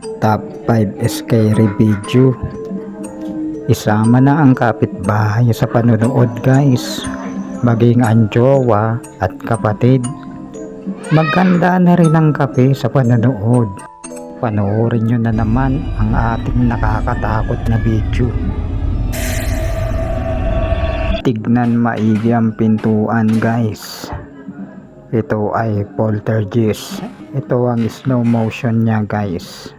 Top 5 scary video. Isama na ang kapitbahay sa panonood guys. Maging ang jowa at kapatid. Maganda na rin ang kape sa panonood. Panoorin nyo na naman ang ating nakakatakot na video. Tignan maigi ang pintuan guys. Ito ay poltergeist. Ito ang slow motion niya guys.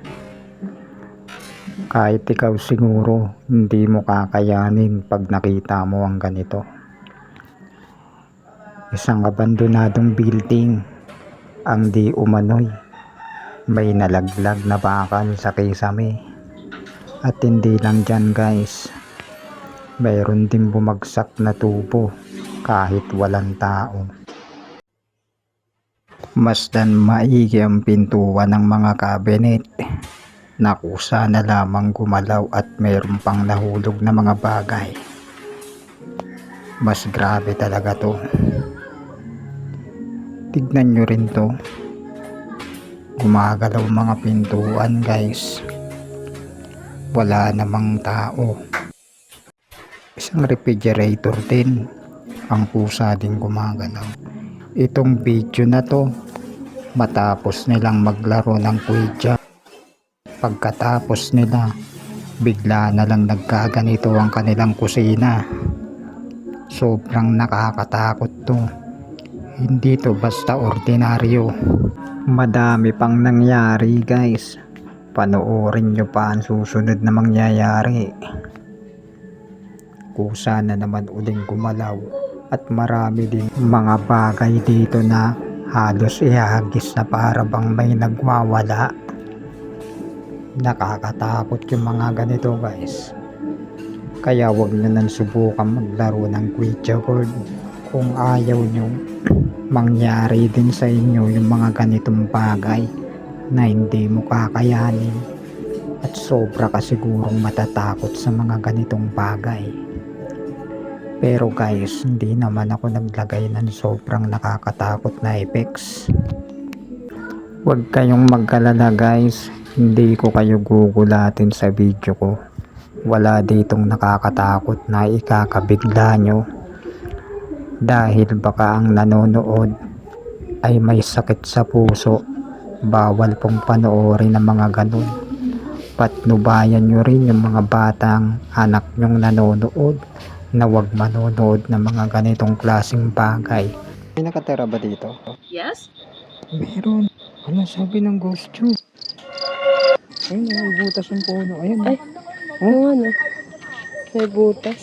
Kahit ikaw siguro hindi mo kakayanin pag nakita mo ang ganito. Isang abandonadong building ang di umano'y may nalaglag na bakal sa kisame. At hindi lang dyan guys, mayroon din bumagsak na tubo kahit walang tao. Masdan maigi ang pintuan ng mga cabinet na kusa na lamang gumalaw at mayroon pang nahulog na mga bagay. Mas grabe talaga to. Tignan nyo rin to. Gumagalaw mga pintuan guys. Wala namang tao. Isang refrigerator din ang kusa din gumagalaw. Itong video na to matapos nilang maglaro ng Ouija. Pagkatapos nila bigla na lang nagkaganito ang kanilang kusina. Sobrang nakakatakot to. Hindi to basta ordinaryo. Madami pang nangyari guys. Panoorin nyo pa ang susunod na mangyayari. Kusa na naman uling gumalaw. At marami din mga bagay dito na halos ihagis na para bang may nagwawala. Nakakatakot yung mga ganito guys. Kaya wag nyo nang subukan maglaro ng Ouija board kung ayaw nyo mangyari din sa inyo yung mga ganitong bagay na hindi mo kakayanin at sobra ka sigurong matatakot sa mga ganitong bagay. Pero guys, hindi naman ako naglagay ng sobrang nakakatakot na effects. Huwag kayong mag-alala guys, hindi ko kayo gugulatin sa video ko. Wala ditong nakakatakot na ikakabigla nyo. Dahil baka ang nanonood ay may sakit sa puso, bawal pong panoorin ng mga ganun. Patnubayan nyo rin yung mga batang anak nyong nanonood na wag manonood ng mga ganitong klaseng bagay. May nakatira ba dito? Yes? Meron. Ano sabi ng ghost tube? Ayun, may butas yung puno. Ayun. Ay, Oh? yung ano, may butas.